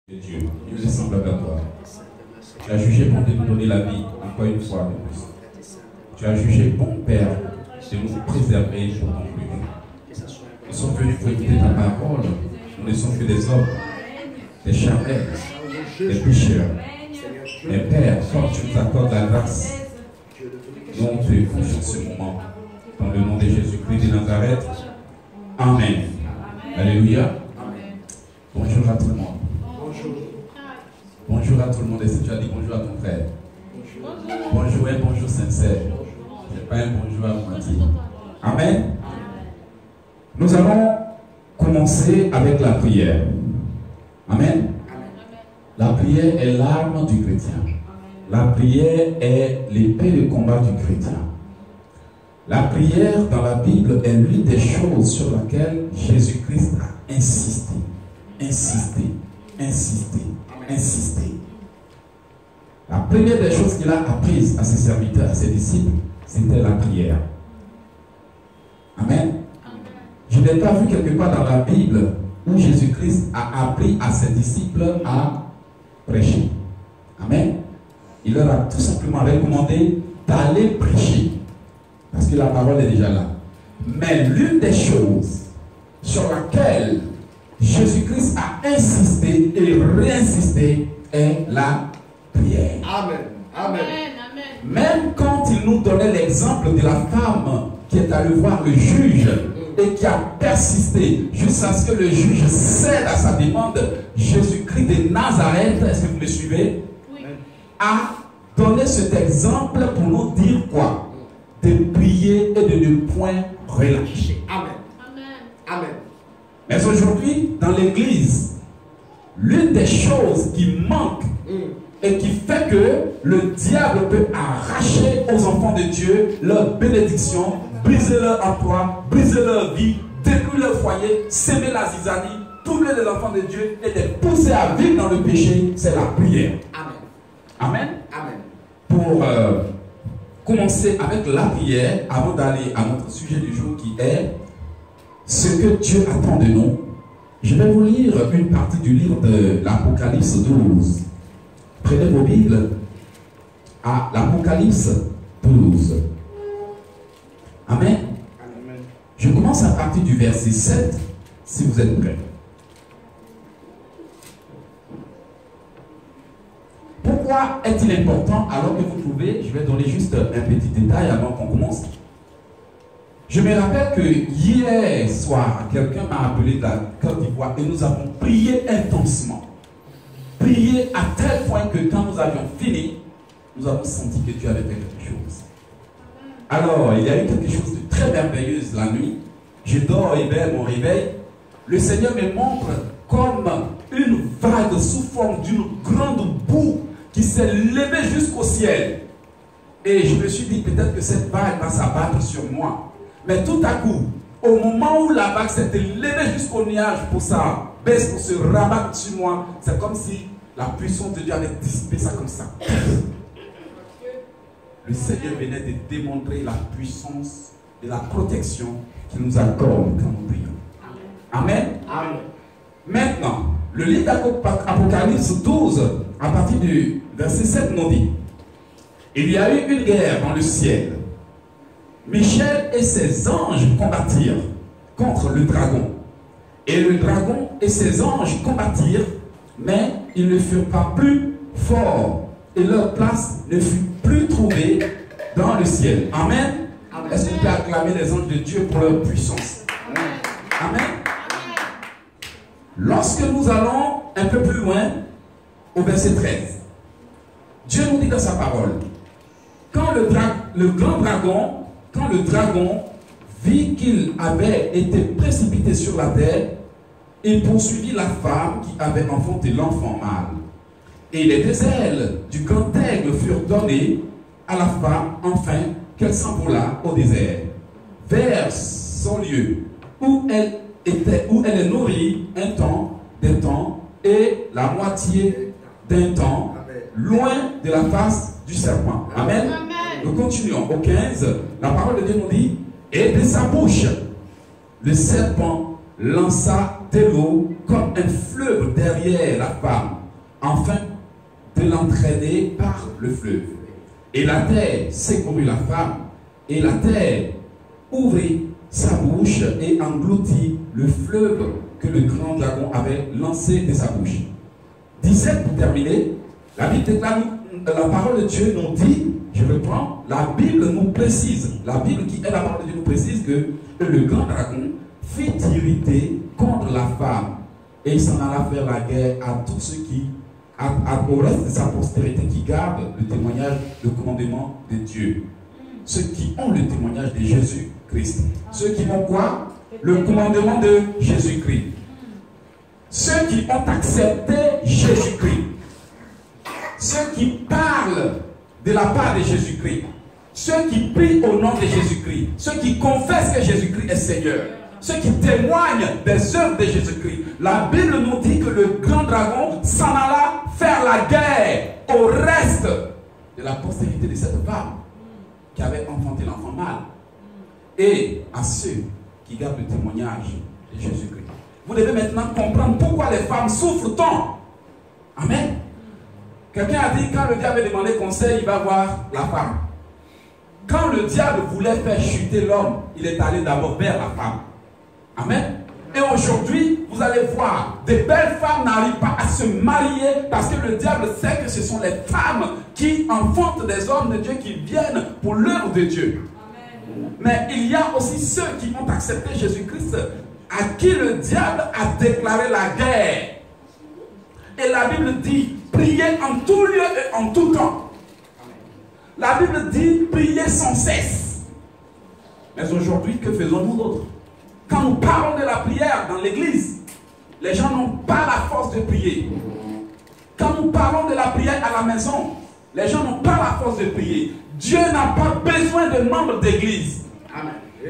Dieu, il est semblable à toi. Tu as jugé bon de nous donner la vie, encore une fois de plus. Tu as jugé bon, Père, de nous préserver pour ton but. Nous sommes venus pour écouter ta parole. Nous ne sommes que des hommes, des charnels, des pécheurs. Mais Père, quand tu nous accordes la grâce, nous on te confie ce moment. Dans le nom de Jésus-Christ de Nazareth. Amen. Alléluia. Bonjour à tout le monde. Bonjour à tout le monde. Et si tu as dit bonjour à ton frère? Bonjour et bonjour sincère. Ce n'est pas un bonjour à moitié. Amen. Nous allons commencer avec la prière. Amen. La prière est l'arme du chrétien. La prière est l'épée de combat du chrétien. La prière dans la Bible est l'une des choses sur laquelle Jésus-Christ a insisté. Insister. La première des choses qu'il a apprises à ses serviteurs, à ses disciples, c'était la prière. Amen. Je n'ai pas vu quelque part dans la Bible où Jésus-Christ a appris à ses disciples à prêcher. Amen. Il leur a tout simplement recommandé d'aller prêcher. Parce que la parole est déjà là. Mais l'une des choses sur laquelle Jésus-Christ a insisté et réinsisté est la prière. Amen. Amen. Même quand il nous donnait l'exemple de la femme qui est allée voir le juge et qui a persisté jusqu'à ce que le juge cède à sa demande, Jésus-Christ de Nazareth, est-ce que vous me suivez? Oui. A donné cet exemple pour nous dire quoi? De prier et de ne point relâcher. Amen. Amen. Mais aujourd'hui, dans l'église, l'une des choses qui manque et qui fait que le diable peut arracher aux enfants de Dieu leur bénédiction, briser leur emploi, briser leur vie, détruire leur foyer, s'aimer la zizanie, troubler les enfants de Dieu et les pousser à vivre dans le péché, c'est la prière. Amen. Amen. Pour commencer avec la prière, avant d'aller à notre sujet du jour qui est ce que Dieu attend de nous, je vais vous lire une partie du livre de l'Apocalypse 12. Prenez vos Bibles à l'Apocalypse 12. Amen. Amen. Je commence à partir du verset 7, si vous êtes prêts. Pourquoi est-il important alors que vous trouvez, je vais donner juste un petit détail avant qu'on commence. Je me rappelle que hier soir, quelqu'un m'a appelé de la Côte d'Ivoire et nous avons prié intensement. Prié à tel point que quand nous avions fini, nous avons senti que Dieu avait fait quelque chose. Alors, il y a eu quelque chose de très merveilleux la nuit. Je dors et vers mon réveil. Le Seigneur me montre comme une vague sous forme d'une grande boue qui s'est levée jusqu'au ciel. Et je me suis dit peut-être que cette vague va s'abattre sur moi. Mais tout à coup, au moment où la vague s'était levée jusqu'au nuage pour ça, baisse pour se rabattre sur moi, c'est comme si la puissance de Dieu avait dissipé ça comme ça. Le Seigneur venait de démontrer la puissance et la protection qu'il nous accorde quand nous prions. Amen. Amen. Maintenant, le livre d'Apocalypse 12, à partir du verset 7, nous dit: il y a eu une guerre dans le ciel. Michel et ses anges combattirent contre le dragon. Et le dragon et ses anges combattirent, mais ils ne furent pas plus forts. Et leur place ne fut plus trouvée dans le ciel. Amen. Amen. Est-ce qu'on peut acclamer les anges de Dieu pour leur puissance? Amen. Amen. Lorsque nous allons un peu plus loin, au verset 13, Dieu nous dit dans sa parole, quand le dragon vit qu'il avait été précipité sur la terre, il poursuivit la femme qui avait enfanté l'enfant mâle. Et les deux ailes du grand aigle furent données à la femme, afin qu'elle s'envolât au désert, vers son lieu, où elle est nourrie un temps, des temps, et la moitié d'un temps, loin de la face du serpent. Amen. Nous continuons au 15. La parole de Dieu nous dit: et de sa bouche, le serpent lança de l'eau comme un fleuve derrière la femme, afin de l'entraîner par le fleuve. Et la terre secourut la femme, et la terre ouvrit sa bouche et engloutit le fleuve que le grand dragon avait lancé de sa bouche. 17 pour terminer, la Bible déclare, la parole de Dieu nous dit, je reprends, la Bible nous précise, la Bible qui est la parole de Dieu nous précise que le grand dragon fit irriter contre la femme et il s'en alla faire la guerre à tous ceux qui, au reste de sa postérité qui garde le témoignage, le commandement de Dieu. Ceux qui ont le témoignage de Jésus-Christ. Ceux qui ont quoi? Le commandement de Jésus-Christ. Ceux qui ont accepté Jésus-Christ. Ceux qui parlent de la part de Jésus-Christ. Ceux qui prient au nom de Jésus-Christ. Ceux qui confessent que Jésus-Christ est Seigneur. Ceux qui témoignent des œuvres de Jésus-Christ. La Bible nous dit que le grand dragon s'en alla faire la guerre au reste de la postérité de cette femme qui avait enfanté l'enfant mâle. Et à ceux qui gardent le témoignage de Jésus-Christ. Vous devez maintenant comprendre pourquoi les femmes souffrent tant. Amen. Quelqu'un a dit, quand le diable a demandé conseil, il va voir la femme. Quand le diable voulait faire chuter l'homme, il est allé d'abord vers la femme. Amen. Et aujourd'hui, vous allez voir, des belles femmes n'arrivent pas à se marier parce que le diable sait que ce sont les femmes qui enfantent des hommes de Dieu qui viennent pour l'œuvre de Dieu. Amen. Mais il y a aussi ceux qui ont accepté Jésus-Christ à qui le diable a déclaré la guerre. Et la Bible dit, priez en tout lieu et en tout temps. La Bible dit, priez sans cesse. Mais aujourd'hui, que faisons-nous d'autres? Quand nous parlons de la prière dans l'église, les gens n'ont pas la force de prier. Quand nous parlons de la prière à la maison, les gens n'ont pas la force de prier. Dieu n'a pas besoin de membres d'église.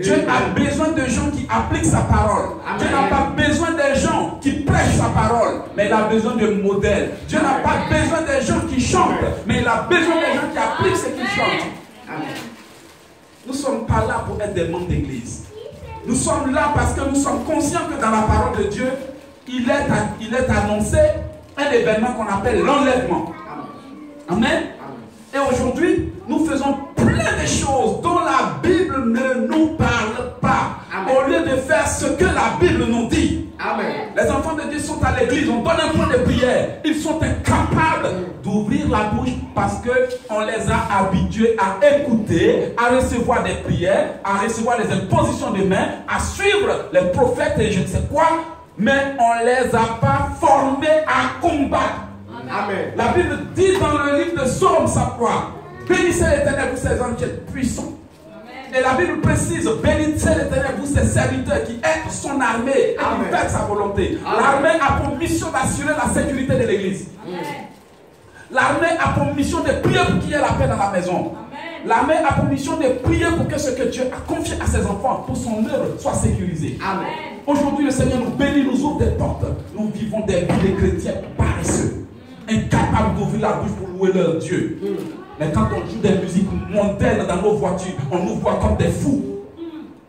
Dieu a besoin de gens qui appliquent sa parole. Amen. Dieu n'a pas besoin des gens qui prêchent sa parole, mais il a besoin de modèles. Dieu n'a pas besoin des gens qui chantent, mais il a besoin des gens qui appliquent ce qu'ils chantent. Amen. Nous ne sommes pas là pour être des membres d'église. Nous sommes là parce que nous sommes conscients que dans la parole de Dieu, il est annoncé un événement qu'on appelle l'enlèvement. Amen. Et aujourd'hui, nous faisons plein de choses dont la Bible ne nous parle pas. Amen. Au lieu de faire ce que la Bible nous dit. Amen. Les enfants de Dieu sont à l'église, on donne un point de prière. Ils sont incapables d'ouvrir la bouche parce qu'on les a habitués à écouter, à recevoir des prières, à recevoir des impositions de mains, à suivre les prophètes et je ne sais quoi, mais on ne les a pas formés à combattre. Amen. La Bible dit dans le livre de Psaume 103, bénissez l'Éternel, vous ses hommes qui êtes puissants. Et la Bible précise, bénissez l'Éternel, vous ses serviteurs qui êtes son armée et qui faites sa volonté. L'armée a pour mission d'assurer la sécurité de l'église. L'armée a pour mission de prier pour qu'il y ait la paix dans la maison. L'armée a pour mission de prier pour que ce que Dieu a confié à ses enfants pour son œuvre soit sécurisé. Aujourd'hui, le Seigneur nous bénit, nous ouvre des portes. Nous vivons des vies de chrétiens paresseux, incapables d'ouvrir la bouche pour louer leur Dieu. Mais quand on joue des musiques mondaines dans nos voitures, on nous voit comme des fous.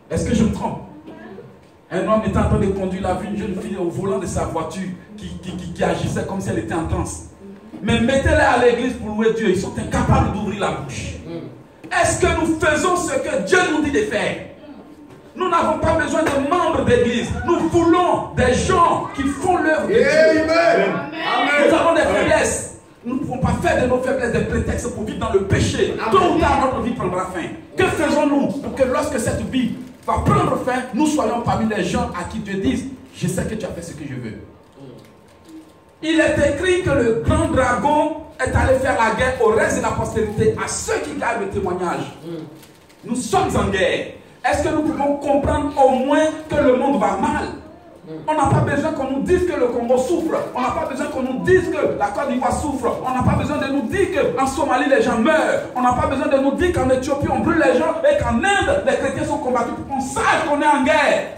Est-ce que je me trompe? Un homme était en train de conduire, il a vu une jeune fille au volant de sa voiture qui agissait comme si elle était en transe. Mais mettez-les à l'église pour louer Dieu, ils sont incapables d'ouvrir la bouche. Est-ce que nous faisons ce que Dieu nous dit de faire? Nous n'avons pas besoin de membres d'église. Nous voulons des gens qui font l'œuvre de Dieu. Nous avons des faiblesses. Nous ne pouvons pas faire de nos faiblesses des prétextes pour vivre dans le péché. Tôt ou tard, notre vie prendra fin. Que faisons-nous pour que lorsque cette vie va prendre fin, nous soyons parmi les gens à qui Dieu dise, je sais que tu as fait ce que je veux. Il est écrit que le grand dragon est allé faire la guerre au reste de la postérité, à ceux qui gardent le témoignage. Nous sommes en guerre. Est-ce que nous pouvons comprendre au moins que le monde va mal? On n'a pas besoin qu'on nous dise que le Congo souffre. On n'a pas besoin qu'on nous dise que la Côte d'Ivoire souffre. On n'a pas besoin de nous dire qu'en Somalie les gens meurent. On n'a pas besoin de nous dire qu'en Éthiopie on brûle les gens et qu'en Inde les chrétiens sont combattus pour qu'on sache qu'on est en guerre.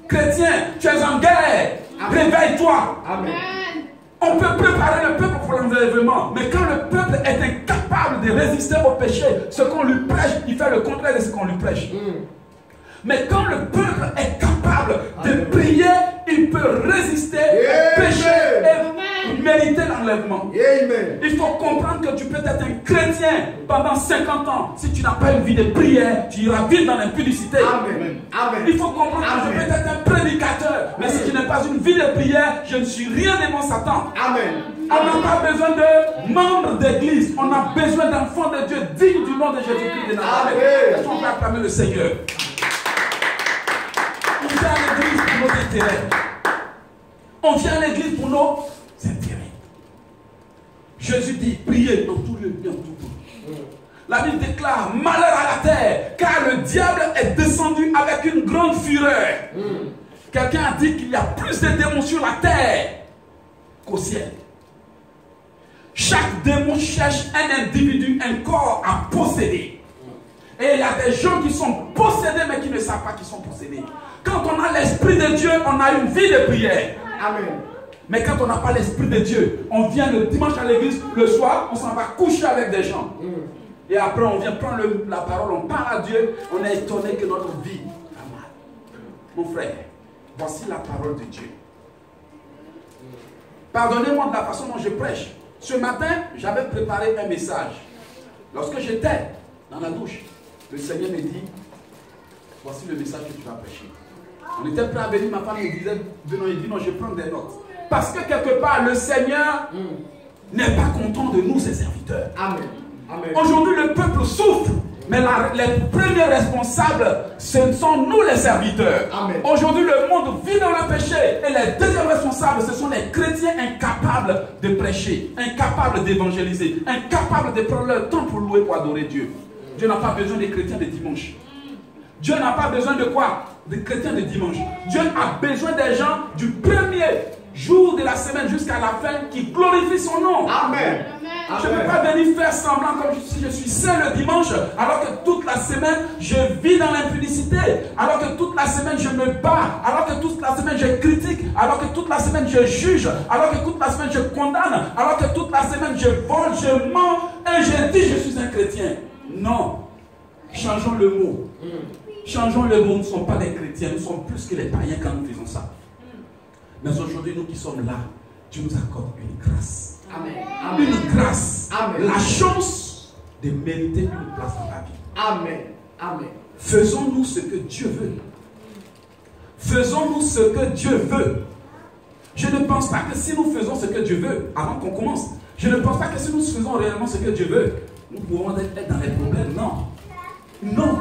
Chrétien, tu es en guerre. Réveille-toi. Amen. On peut préparer le peuple pour l'enlèvement, mais quand le peuple est incapable de résister au péché, ce qu'on lui prêche, il fait le contraire de ce qu'on lui prêche. Mais quand le peuple est capable de prier, il peut résister, pécher et mériter l'enlèvement. Il faut comprendre que tu peux être un chrétien pendant 50 ans. Si tu n'as pas une vie de prière, tu iras vivre dans l'impudicité. Il faut comprendre que je peux être un prédicateur, mais si tu n'as pas une vie de prière, je ne suis rien devant Satan. On n'a pas besoin de membres d'église, on a besoin d'enfants de Dieu dignes du nom de Jésus-Christ de Nazareth. Est-ce qu'on peut acclamer le Seigneur? On vient à l'église pour nos intérêts. On vient à l'église pour nos intérêts. Jésus dit, priez dans tout lieu, dans tout temps. La Bible déclare, malheur à la terre, car le diable est descendu avec une grande fureur. Quelqu'un a dit qu'il y a plus de démons sur la terre qu'au ciel. Chaque démon cherche un individu, un corps à posséder. Et il y a des gens qui sont possédés mais qui ne savent pas qu'ils sont possédés. Quand on a l'Esprit de Dieu, on a une vie de prière. Mais quand on n'a pas l'Esprit de Dieu, on vient le dimanche à l'église, le soir, on s'en va coucher avec des gens. Et après on vient prendre la parole, on parle à Dieu, on est étonné que notre vie va mal. Mon frère, voici la parole de Dieu. Pardonnez-moi de la façon dont je prêche. Ce matin, j'avais préparé un message. Lorsque j'étais dans la douche, le Seigneur me dit, voici le message que tu vas prêcher. On était prêt à venir, ma femme me disait, il dit non, je prends des notes. Parce que quelque part, le Seigneur n'est pas content de nous, ses serviteurs. Aujourd'hui, le peuple souffre, mais les premiers responsables, ce sont nous les serviteurs. Aujourd'hui, le monde vit dans le péché. Et les deuxièmes responsables, ce sont les chrétiens incapables de prêcher, incapables d'évangéliser, incapables de prendre leur temps pour louer, pour adorer Dieu. Dieu n'a pas besoin des chrétiens de dimanche. Dieu n'a pas besoin de quoi? Des chrétiens de dimanche. Dieu a besoin des gens du premier jour de la semaine jusqu'à la fin qui glorifient son nom. Je ne peux pas venir faire semblant comme si je suis seul le dimanche, alors que toute la semaine je vis dans l'impudicité, alors que toute la semaine je me bats, alors que toute la semaine je critique, alors que toute la semaine je juge, alors que toute la semaine je condamne, alors que toute la semaine je vole, je mens et je dis je suis un chrétien. Non. Changeons le mot. Changeons le mot. Nous ne sommes pas des chrétiens, nous sommes plus que les païens quand nous faisons ça. Mais aujourd'hui, nous qui sommes là, Dieu nous accorde une grâce. Une grâce. La chance de mériter une place dans la vie. Faisons-nous ce que Dieu veut. Faisons-nous ce que Dieu veut. Je ne pense pas que si nous faisons ce que Dieu veut, avant qu'on commence, je ne pense pas que si nous faisons réellement ce que Dieu veut, nous pouvons être dans les problèmes. Non. Non.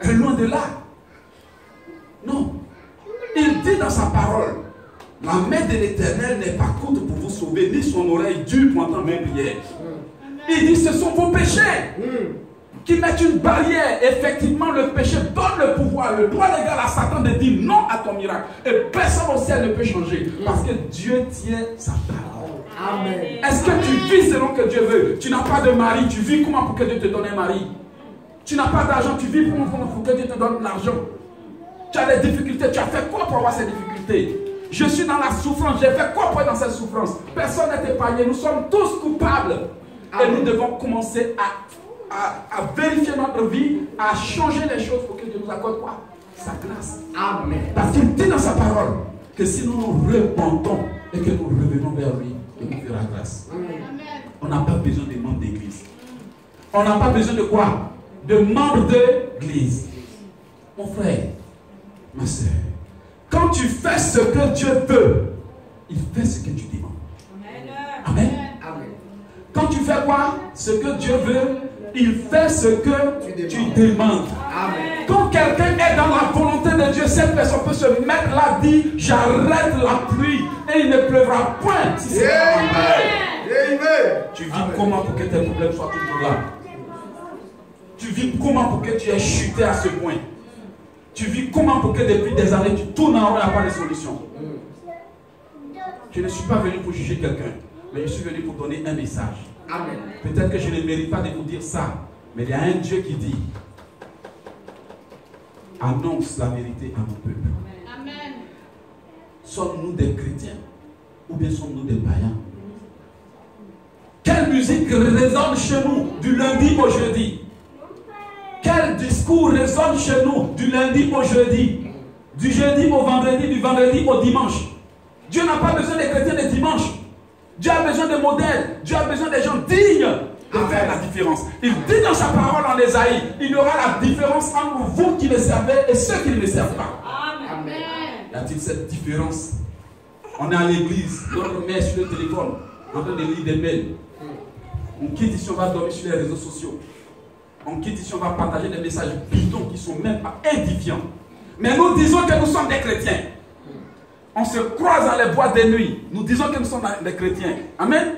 Loin de là. Non. Il dit dans sa parole, la main de l'Éternel n'est pas courte pour vous sauver, ni son oreille dure pour entendre mes prières. Il dit, ce sont vos péchés qui mettent une barrière. Effectivement, le péché donne le pouvoir, le droit légal à Satan de dire non à ton miracle. Et personne au ciel ne peut changer. Parce que Dieu tient sa parole. Est-ce que tu vis selon que Dieu veut? Tu n'as pas de mari, tu vis comment pour que Dieu te donne un mari? Tu n'as pas d'argent, tu vis comment pour que Dieu te donne l'argent? Tu as des difficultés, tu as fait quoi pour avoir ces difficultés? Je suis dans la souffrance, j'ai fait quoi pour être dans cette souffrance? Personne n'est épargné, nous sommes tous coupables. Et nous devons commencer à vérifier notre vie, à changer les choses pour que Dieu nous accorde quoi? Sa grâce. Parce qu'il dit dans sa parole que si nous nous repentons et que nous revenons vers lui, il nous fera grâce. On n'a pas besoin de membres d'église. On n'a pas besoin de quoi? De membres d'église. Mon frère, ma soeur, quand tu fais ce que Dieu veut, il fait ce que tu demandes. Amen. Quand tu fais quoi? Ce que Dieu veut, il fait ce que tu demandes. Quand quelqu'un est dans la volonté de Dieu, cette personne peut se mettre là, dire j'arrête la pluie et il ne pleuvra point. Si c'est tu vis comment pour que tes problèmes soient toujours là? Tu vis comment pour que tu aies chuté à ce point? Tu vis comment pour que depuis des années tu tournes en rond et il n'y a pas de solution? Je ne suis pas venu pour juger quelqu'un, mais je suis venu pour donner un message. Peut-être que je ne mérite pas de vous dire ça, mais il y a un Dieu qui dit annonce la vérité à mon peuple. Sommes-nous des chrétiens ou bien sommes-nous des païens? Quelle musique résonne chez nous du lundi au jeudi? Quel discours résonne chez nous du lundi au jeudi? Du jeudi au vendredi, du vendredi au dimanche. Dieu n'a pas besoin des chrétiens des dimanches. Dieu a besoin de modèles. Dieu a besoin des gens dignes de faire la différence. Il dit dans sa parole en Ésaïe, il y aura la différence entre vous qui le servez et ceux qui ne le servent pas. Amen. Y a-t-il cette différence? On est à l'église, l'autre met sur le téléphone, en train de lire des mails. On quitte ici, on va dormir sur les réseaux sociaux. On quitte ici, on va partager des messages bidons qui ne sont même pas édifiants. Mais nous disons que nous sommes des chrétiens. On se croise dans les boîtes de nuit. Nous disons que nous sommes des chrétiens. Amen.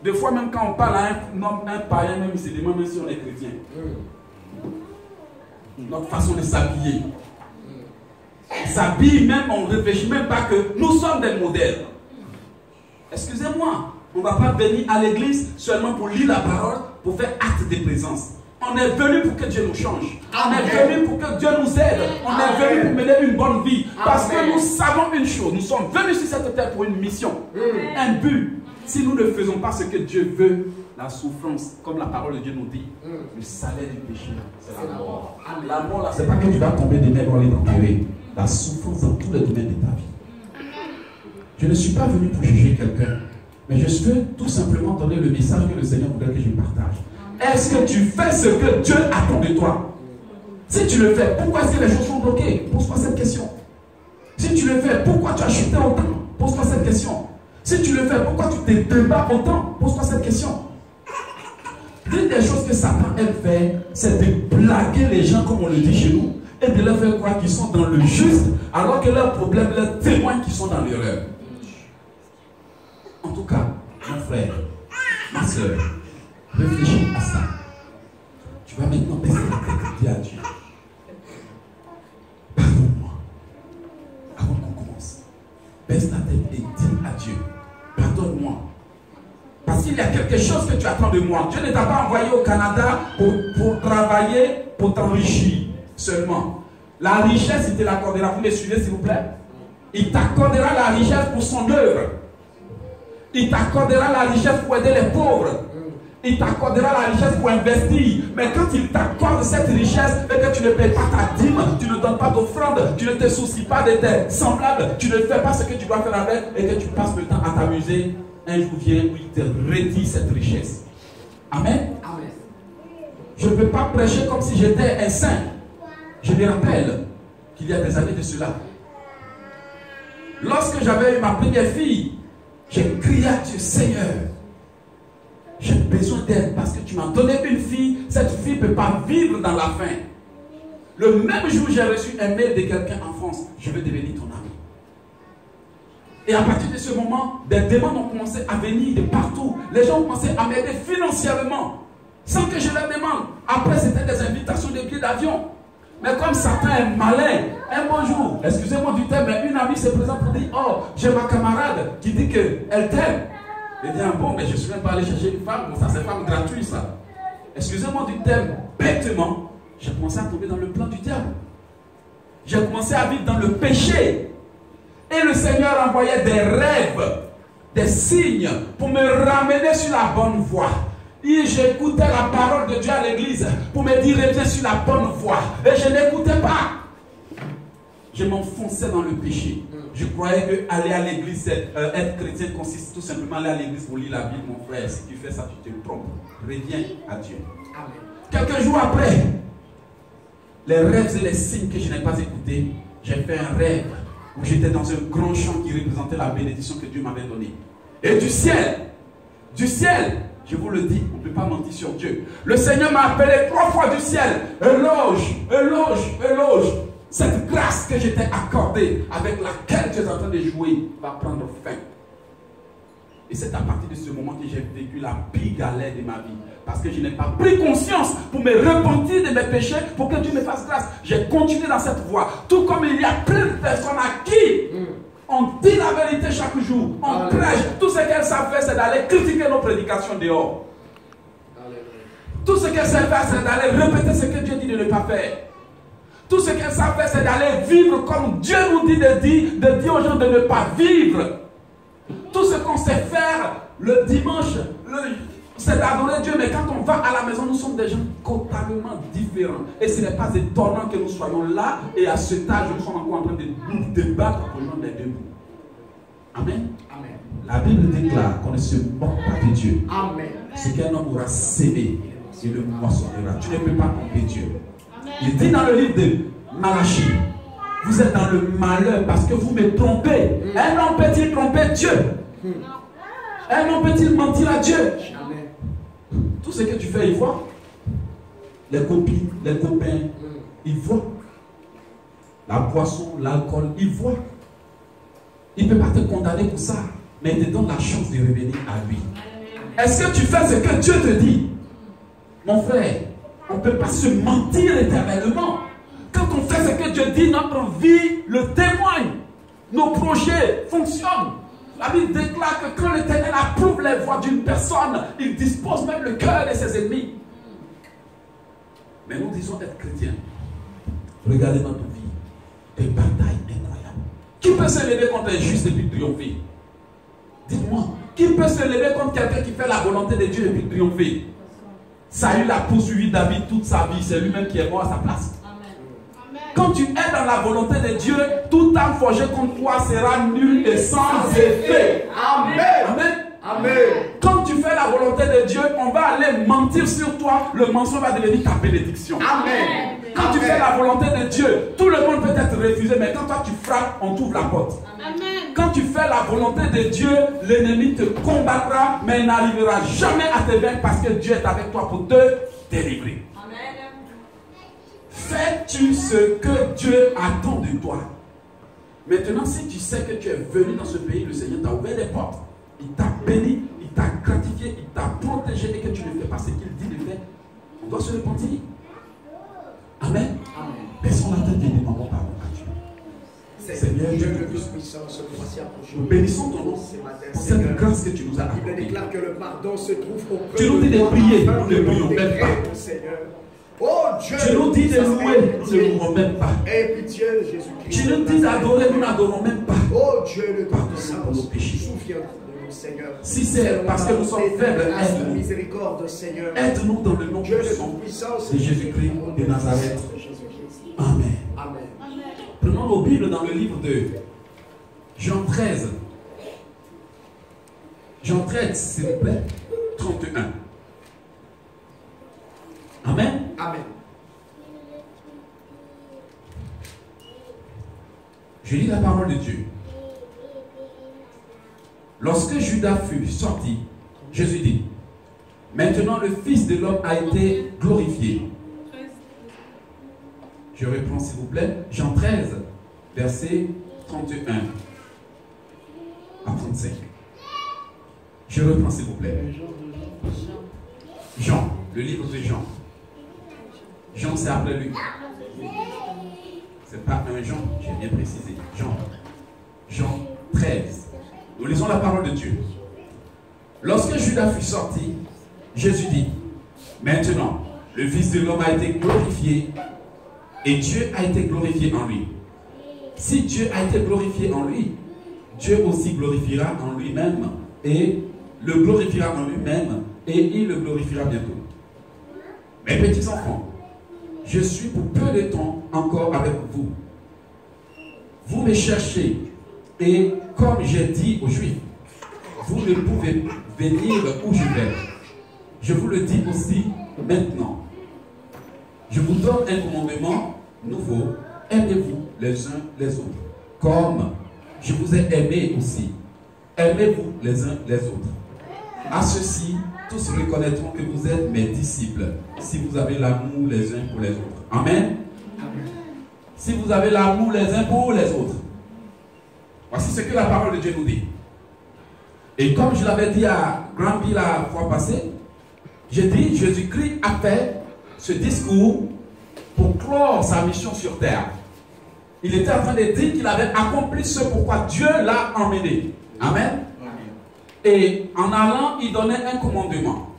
Des fois, même quand on parle à un homme, un païen, même il se demande même si on est chrétien. Notre façon de s'habiller. On s'habille même, on ne réfléchit même pas que nous sommes des modèles. Excusez-moi, on ne va pas venir à l'église seulement pour lire la parole, pour faire acte de présence. On est venu pour que Dieu nous change. On est venu pour que Dieu nous aide. On est venu pour mener une bonne vie. Parce que nous savons une chose. Nous sommes venus sur cette terre pour une mission. Un but. Si nous ne faisons pas ce que Dieu veut, la souffrance, comme la parole de Dieu nous dit, le salaire du péché, c'est la mort. La mort, là, c'est pas que tu vas tomber des mains pour aller t'enterrer. La souffrance dans tous les domaines de ta vie. Je ne suis pas venu pour juger quelqu'un, mais je veux tout simplement donner le message que le Seigneur voudrait que je partage. Est-ce que tu fais ce que Dieu attend de toi? Si tu le fais, pourquoi est-ce que les choses sont bloquées? Pose-toi cette question. Si tu le fais, pourquoi tu as chuté autant? Pose-toi cette question. Si tu le fais, pourquoi tu te débats autant? Pose-toi cette question. L'une des choses que Satan aime faire, c'est de blaguer les gens, comme on le dit chez nous, et de leur faire croire qu'ils sont dans le juste, alors que leurs problèmes leur témoignent qu'ils sont dans l'erreur. En tout cas, mon frère, ma soeur, réfléchis à ça. Tu vas maintenant baisser la tête et dire à Dieu, pardonne-moi. Avant qu'on commence, baisse ta tête et dis à Dieu, pardonne-moi. Parce qu'il y a quelque chose que tu attends de moi. Dieu ne t'a pas envoyé au Canada pour travailler, pour t'enrichir seulement. La richesse, il te l'accordera. Vous me suivez, s'il vous plaît? Il t'accordera la richesse pour son œuvre. Il t'accordera la richesse pour aider les pauvres. Il t'accordera la richesse pour investir. Mais quand il t'accorde cette richesse et que tu ne payes pas ta dîme, tu ne donnes pas d'offrande, tu ne te soucies pas de tes semblables, tu ne fais pas ce que tu dois faire avec et que tu passes le temps à t'amuser, un jour vient où il te retire cette richesse. Amen. Amen. Je ne peux pas prêcher comme si j'étais un saint. Je me rappelle qu'il y a des années de cela. Lorsque j'avais eu ma première fille, j'ai crié à Dieu, Seigneur, j'ai besoin d'aide parce que tu m'as donné une fille. Cette fille ne peut pas vivre dans la faim. Le même jour, j'ai reçu un mail de quelqu'un en France. Je veux devenir ton ami. Et à partir de ce moment, des demandes ont commencé à venir de partout. Les gens ont commencé à m'aider financièrement, sans que je leur demande. Après, c'était des invitations de billets d'avion. Mais comme Satan est malin, un bon jour, excusez-moi du terme, mais une amie se présente pour dire, oh, j'ai ma camarade qui dit qu'elle t'aime. Elle dit, ah bon, mais je ne suis même pas allé chercher une femme. Bon, ça, c'est femme gratuite, ça. Excusez-moi du terme, bêtement, j'ai commencé à tomber dans le plan du diable. J'ai commencé à vivre dans le péché. Et le Seigneur envoyait des rêves, des signes pour me ramener sur la bonne voie. Et j'écoutais la parole de Dieu à l'église pour me dire reviens sur la bonne voie. Et je n'écoutais pas. Je m'enfonçais dans le péché. Je croyais que aller à l'église, être chrétien consiste tout simplement à aller à l'église pour lire la Bible, mon frère. Si tu fais ça, tu te trompes. Reviens à Dieu. Amen. Quelques jours après, les rêves et les signes que je n'ai pas écoutés, j'ai fait un rêve où j'étais dans un grand champ qui représentait la bénédiction que Dieu m'avait donnée. Et du ciel, je vous le dis, on ne peut pas mentir sur Dieu. Le Seigneur m'a appelé 3 fois du ciel. Éloge, éloge, éloge. Cette grâce que j'étais accordée, avec laquelle tu es en train de jouer, va prendre fin. Et c'est à partir de ce moment que j'ai vécu la pire galère de ma vie. Parce que je n'ai pas pris conscience pour me repentir de mes péchés, pour que Dieu me fasse grâce. J'ai continué dans cette voie. Tout comme il y a plein de personnes à qui on dit la vérité chaque jour. On prêche. Tout ce qu'elles savent faire, c'est d'aller critiquer nos prédications dehors. Tout ce qu'elles savent faire, c'est d'aller répéter ce que Dieu dit de ne pas faire. Tout ce qu'elles savent faire, c'est d'aller vivre comme Dieu nous dit de dire aux gens de ne pas vivre. Tout ce qu'on sait faire le dimanche, c'est d'adorer Dieu, mais quand on va à la maison, nous sommes des gens totalement différents. Et ce n'est pas étonnant que nous soyons là et à cet âge, nous sommes encore en train de nous débattre pour le nom des deux bouts. Amen. Amen. La Bible déclare qu'on ne se moque pas de Dieu. Amen. Ce qu'un homme aura sémé, il le moissonnera. Tu ne peux pas tromper Dieu. Il dit dans le livre de Malachie, vous êtes dans le malheur parce que vous me trompez. Un homme peut-il tromper Dieu? Un homme peut-il mentir à Dieu? Tout ce que tu fais, il voit. Les copines, les copains, il voit. La boisson, l'alcool, il voit. Il ne peut pas te condamner pour ça, mais il te donne la chance de revenir à lui. Est-ce que tu fais ce que Dieu te dit? Mon frère, on ne peut pas se mentir éternellement. Quand on fait ce que Dieu dit, notre vie le témoigne. Nos projets fonctionnent. La Bible déclare que quand l'Éternel approuve les voies d'une personne, il dispose même le cœur de ses ennemis. Mais nous disons être chrétiens. Regardez notre vie. Des batailles incroyables. Qui peut se lever contre un juste et puis triompher? Dites-moi, qui peut se lever contre quelqu'un qui fait la volonté de Dieu et puis triompher? Saül a poursuivi David toute sa vie. C'est lui-même qui est mort à sa place. Quand tu es dans la volonté de Dieu, tout âme forgé contre toi sera nul et sans effet. Amen. Amen. Amen. Quand tu fais la volonté de Dieu, on va aller mentir sur toi. Le mensonge va devenir ta bénédiction. Amen. Quand tu fais la volonté de Dieu, tout le monde peut être refusé, mais quand toi tu frappes, on t'ouvre la porte. Amen. Quand tu fais la volonté de Dieu, l'ennemi te combattra, mais il n'arrivera jamais à te vaincre parce que Dieu est avec toi pour te délivrer. Fais-tu ce que Dieu attend de toi? Maintenant, si tu sais que tu es venu dans ce pays, le Seigneur t'a ouvert les portes, il t'a béni, il t'a gratifié, il t'a protégé et que tu ne fais pas ce qu'il dit de faire, on doit se repentir. Amen. Baissons la tête et demandons pardon à Dieu. Seigneur, Dieu le Tout-Puissant, nous bénissons ton nom pour cette grâce que tu nous as accordée. Il déclare que le pardon se trouve au cœur. Tu nous dis de prier, nous ne prions même pas. Oh Dieu, tu nous dis de louer, nous ne louons même pas. Aie pitié de Jésus-Christ. Tu nous dis d'adorer, nous n'adorons même pas. Oh Dieu, le Tout-Puissant pour nos péchés. Souviens-nous, Seigneur. Si c'est parce que nous sommes faibles, aide-nous. Miséricorde, Seigneur. Aide-nous dans le nom puissant de Jésus-Christ de Nazareth. Amen. Amen. Prenons nos Bibles dans le livre de Jean 13. Jean 13, s'il vous plaît. 31. Amen. Amen. Je lis la parole de Dieu. Lorsque Judas fut sorti, Jésus dit, maintenant le Fils de l'homme a été glorifié. Je reprends s'il vous plaît. Jean 13, verset 31 à 35. Je reprends s'il vous plaît. Jean, le livre de Jean. Jean, c'est après lui. C'est pas un Jean, j'ai bien précisé. Jean. Jean 13. Nous lisons la parole de Dieu. Lorsque Judas fut sorti, Jésus dit, maintenant, le Fils de l'homme a été glorifié et Dieu a été glorifié en lui. Si Dieu a été glorifié en lui, Dieu aussi glorifiera en lui-même et le glorifiera en lui-même et il le glorifiera bientôt. Mes petits enfants, je suis pour peu de temps encore avec vous. Vous me cherchez et comme j'ai dit aux Juifs, vous ne pouvez venir où je vais. Je vous le dis aussi maintenant. Je vous donne un commandement nouveau. Aimez-vous les uns les autres. Comme je vous ai aimé aussi. Aimez-vous les uns les autres. À ceci, tous reconnaîtront que vous êtes mes disciples, si vous avez l'amour les uns pour les autres. Amen. Amen. Si vous avez l'amour les uns pour les autres. Voici ce que la parole de Dieu nous dit. Et comme je l'avais dit à Granby la fois passée, j'ai dit, Jésus-Christ a fait ce discours pour clore sa mission sur terre. Il était en train de dire qu'il avait accompli ce pourquoi Dieu l'a emmené. Amen. Et en allant, il donnait un commandement.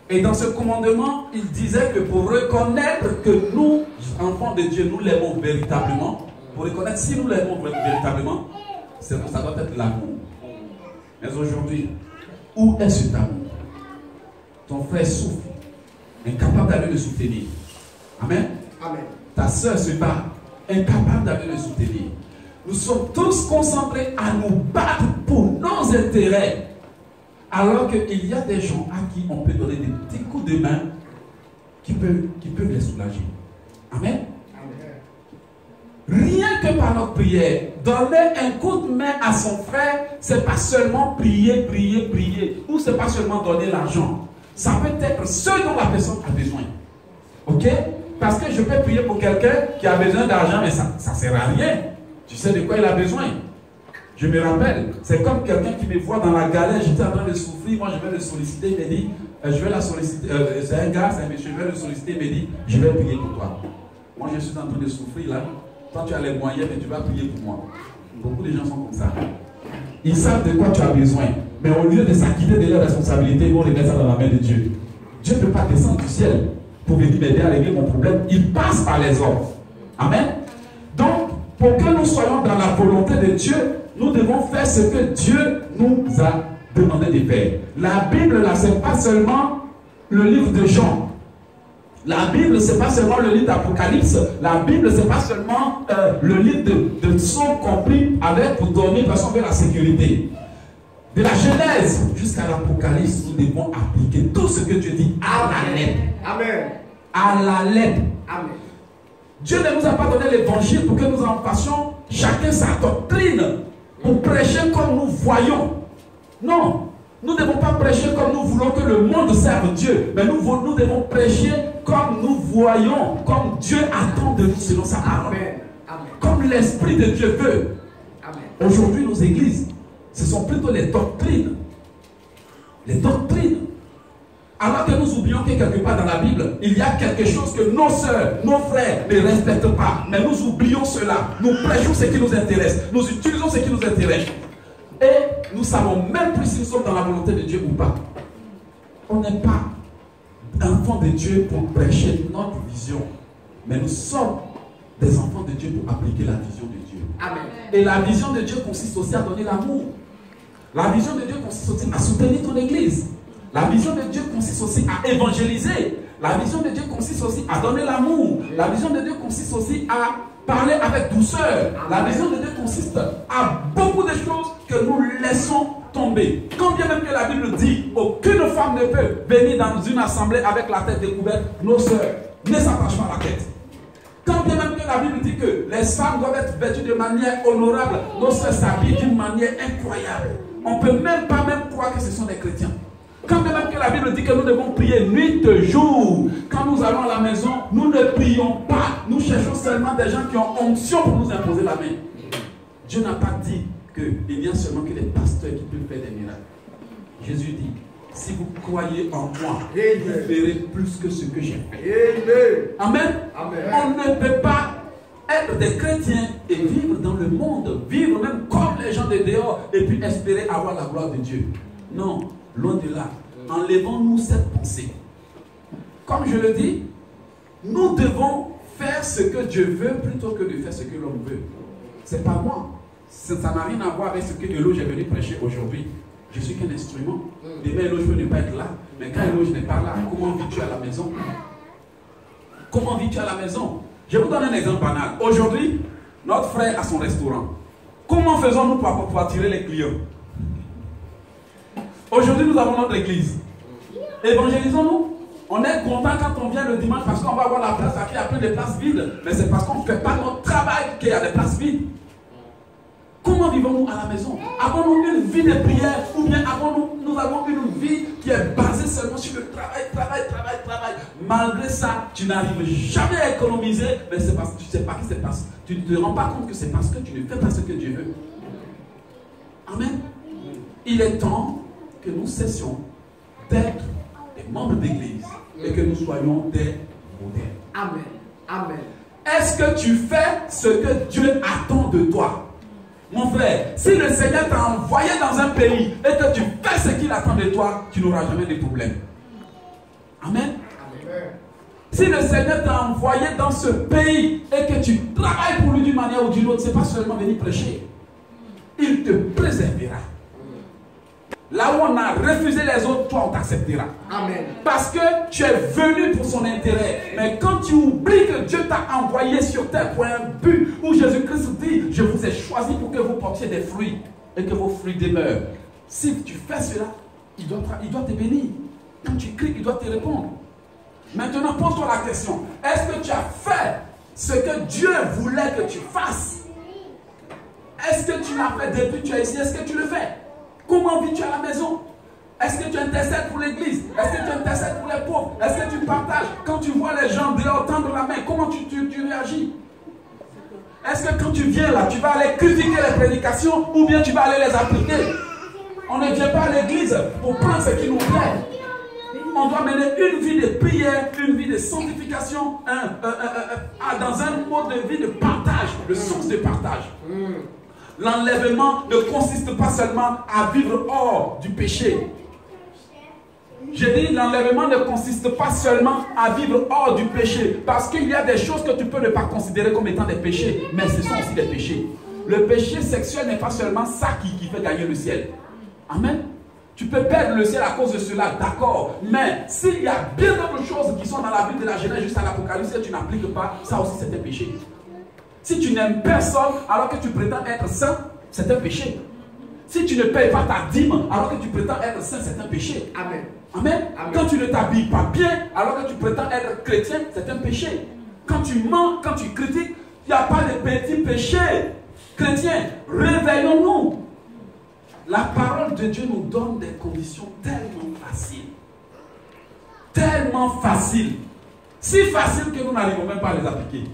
Et dans ce commandement, il disait que pour reconnaître que nous, enfants de Dieu, nous l'aimons véritablement, pour reconnaître si nous l'aimons véritablement, ça doit être l'amour. Mais aujourd'hui, où est cet amour? ton frère souffre, incapable d'aller le soutenir. Amen. Amen. Ta soeur se bat, incapable d'aller le soutenir. Nous sommes tous concentrés à nous battre pour nos intérêts. Alors qu'il y a des gens à qui on peut donner des petits coups de main qui peuvent les soulager. Amen. Rien que par notre prière, donner un coup de main à son frère, c'est pas seulement prier, ou c'est pas seulement donner l'argent. Ça peut être ce dont la personne a besoin. Ok? Parce que je peux prier pour quelqu'un qui a besoin d'argent, mais ça ne sert à rien. Tu sais de quoi il a besoin. Je me rappelle, c'est comme quelqu'un qui me voit dans la galère, j'étais en train de souffrir, moi je vais le solliciter, il me dit, je vais la solliciter, c'est un gars, c'est un monsieur, je vais le solliciter, il me dit, je vais prier pour toi. Moi je suis en train de souffrir là, toi tu as les moyens, mais tu vas prier pour moi. Beaucoup de gens sont comme ça. Ils savent de quoi tu as besoin, mais au lieu de s'acquitter de leurs responsabilités, ils vont les mettre ça dans la main de Dieu. Dieu ne peut pas descendre du ciel pour venir m'aider à régler mon problème, il passe par les hommes. Amen. Donc, pour que nous soyons dans la volonté de Dieu, nous devons faire ce que Dieu nous a demandé de faire. La Bible, là, ce n'est pas seulement le livre de Jean. La Bible, ce n'est pas seulement le livre d'Apocalypse. La Bible, ce n'est pas seulement le livre de psaumes compris avec pour dormir parce qu'on veut la sécurité. De la Genèse jusqu'à l'Apocalypse, nous devons appliquer tout ce que Dieu dit à la lettre. Amen. À la lettre. Amen. Dieu ne nous a pas donné l'évangile pour que nous en fassions chacun sa doctrine, pour prêcher comme nous voyons. Non, nous ne devons pas prêcher comme nous voulons que le monde serve Dieu, mais nous devons prêcher comme nous voyons, comme Dieu attend de nous selon sa parole. Amen. Amen. Comme l'Esprit de Dieu veut. Amen. Aujourd'hui, nos églises, ce sont plutôt les doctrines. Les doctrines. Alors que nous oublions que quelque part dans la Bible, il y a quelque chose que nos sœurs, nos frères ne respectent pas. Mais nous oublions cela. Nous prêchons ce qui nous intéresse. Nous utilisons ce qui nous intéresse. Et nous savons même plus si nous sommes dans la volonté de Dieu ou pas. On n'est pas enfants de Dieu pour prêcher notre vision. Mais nous sommes des enfants de Dieu pour appliquer la vision de Dieu. Amen. Et la vision de Dieu consiste aussi à donner l'amour. La vision de Dieu consiste aussi à soutenir ton église. La vision de Dieu consiste aussi à évangéliser. La vision de Dieu consiste aussi à donner l'amour. La vision de Dieu consiste aussi à parler avec douceur. La vision de Dieu consiste à beaucoup de choses que nous laissons tomber. Quand bien même que la Bible dit aucune femme ne peut venir dans une assemblée avec la tête découverte, nos sœurs ne s'attachent pas à la tête. Quand bien même que la Bible dit que les femmes doivent être vêtues de manière honorable, nos sœurs s'habillent d'une manière incroyable. On ne peut même pas croire que ce sont des chrétiens. Quand bien même que la Bible dit que nous devons prier nuit et jour, quand nous allons à la maison, nous ne prions pas. Nous cherchons seulement des gens qui ont onction pour nous imposer la main. Dieu n'a pas dit qu'il n'y a seulement que les pasteurs qui peuvent faire des miracles. Jésus dit, si vous croyez en moi, vous verrez plus que ce que j'ai fait. Amen. Amen. On ne peut pas être des chrétiens et vivre dans le monde, vivre même comme les gens de dehors et puis espérer avoir la gloire de Dieu. Non. Loin de là, enlevons-nous cette pensée. Comme je le dis, nous devons faire ce que Dieu veut plutôt que de faire ce que l'homme veut. Ce n'est pas moi. Ça n'a rien à voir avec ce que Eloge est venu prêcher aujourd'hui. Je suis qu'un instrument. Demain, Eloge peut ne pas être là. Mais quand Eloge n'est pas là, comment vis-tu à la maison? Comment vis-tu à la maison? Je vous donne un exemple banal. Aujourd'hui, notre frère a son restaurant. Comment faisons-nous pour attirer les clients? Aujourd'hui, nous avons notre église. Évangélisons-nous. On est content quand on vient le dimanche parce qu'on va avoir la place. Après, il y a plein de places vides. Mais c'est parce qu'on ne fait pas notre travail qu'il y a des places vides. Comment vivons-nous à la maison? Avons-nous une vie de prière ou bien nous avons une vie qui est basée seulement sur le travail? Malgré ça, tu n'arrives jamais à économiser, mais c'est parce que tu ne sais pas ce qui se passe. Tu ne te rends pas compte que c'est parce que tu ne fais pas ce que Dieu veut. Amen. Il est temps que nous cessions d'être des membres d'église et que nous soyons des modèles. Amen. Amen. Est-ce que tu fais ce que Dieu attend de toi? Mon frère, si le Seigneur t'a envoyé dans un pays et que tu fais ce qu'il attend de toi, tu n'auras jamais de problème. Amen. Amen. Si le Seigneur t'a envoyé dans ce pays et que tu travailles pour lui d'une manière ou d'une autre, ce n'est pas seulement venir prêcher. Il te préservera. Là où on a refusé les autres, toi on t'acceptera. Amen. Parce que tu es venu pour son intérêt. Mais quand tu oublies que Dieu t'a envoyé sur terre pour un but, où Jésus-Christ dit, je vous ai choisi pour que vous portiez des fruits et que vos fruits demeurent. Si tu fais cela, il doit te bénir. Quand tu cries, il doit te répondre. Maintenant, pose-toi la question. Est-ce que tu as fait ce que Dieu voulait que tu fasses? Est-ce que tu l'as fait depuis que tu es ici? Est-ce que tu le fais? Comment vis-tu à la maison? Est-ce que tu intercèdes pour l'église? Est-ce que tu intercèdes pour les pauvres? Est-ce que tu partages? Quand tu vois les gens dehors tendre la main, comment tu réagis? Est-ce que quand tu viens là, tu vas aller critiquer les prédications ou bien tu vas aller les appliquer? On ne vient pas à l'église pour prendre ce qui nous plaît. On doit mener une vie de prière, une vie de sanctification, dans un mode de vie de partage, de source de partage. L'enlèvement ne consiste pas seulement à vivre hors du péché. Je dis, l'enlèvement ne consiste pas seulement à vivre hors du péché. Parce qu'il y a des choses que tu peux ne pas considérer comme étant des péchés. Mais ce sont aussi des péchés. Le péché sexuel n'est pas seulement ça qui fait gagner le ciel. Amen. Tu peux perdre le ciel à cause de cela, d'accord. Mais s'il y a bien d'autres choses qui sont dans la Bible de la Genèse jusqu'à l'Apocalypse que tu n'appliques pas, ça aussi c'est un péché. Si tu n'aimes personne alors que tu prétends être saint, c'est un péché. Si tu ne payes pas ta dîme alors que tu prétends être saint, c'est un péché. Amen. Amen. Amen. Quand tu ne t'habilles pas bien alors que tu prétends être chrétien, c'est un péché. Quand tu mens, quand tu critiques, il n'y a pas de petits péchés. Chrétiens, réveillons-nous. La parole de Dieu nous donne des conditions tellement faciles. Tellement faciles. Si faciles que nous n'arrivons même pas à les appliquer.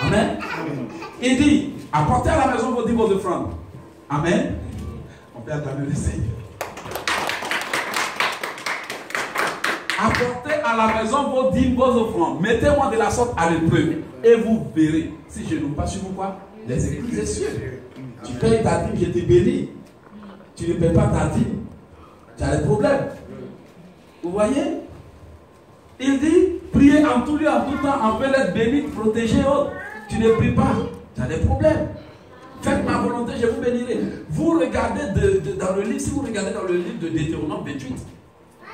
Amen. Amen. Il dit, apportez à la maison vos dîmes, vos offrandes. Amen. On peut acclamer le Seigneur. Apportez à la maison vos dîmes, vos offrandes. Mettez-moi de la sorte à l'épreuve. Et vous verrez. Si je n'ouvre pas sur vous quoi? Les écluses des cieux. Tu payes ta dîme, je te bénis. Tu ne payes pas ta dîme. Tu as des problèmes. Vous voyez? Il dit, priez en tout lieu, en tout temps, en fait être béni, protégé, autres. Tu ne pries pas. Tu as des problèmes. Faites ma volonté, je vous bénirai. Vous regardez dans le livre, si vous regardez dans le livre de Deutéronome 28,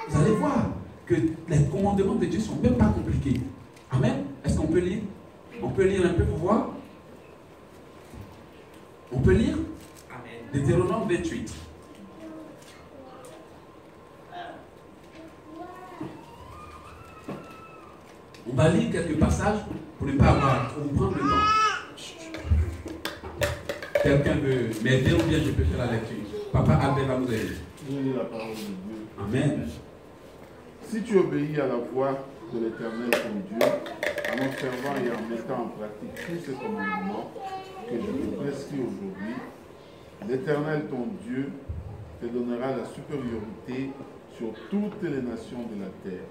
vous allez voir que les commandements de Dieu ne sont même pas compliqués. Amen. Est-ce qu'on peut lire? On peut lire un peu pour voir? On peut lire? Amen. Deutéronome 28. On va lire quelques passages pour ne pas avoir, pour prendre le temps. Quelqu'un veut m'aider ou bien je peux faire la lecture? Papa Albert va nous aider. Je lis la parole de Dieu. Amen. Si tu obéis à la voix de l'Éternel ton Dieu, en observant et en mettant en pratique tous ces commandements que je te prescris aujourd'hui, l'Éternel ton Dieu te donnera la supériorité sur toutes les nations de la terre.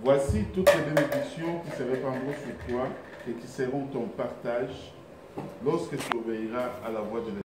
Voici toutes les bénédictions qui se répandront sur toi et qui seront ton partage lorsque tu obéiras à la voix de l'Éternel.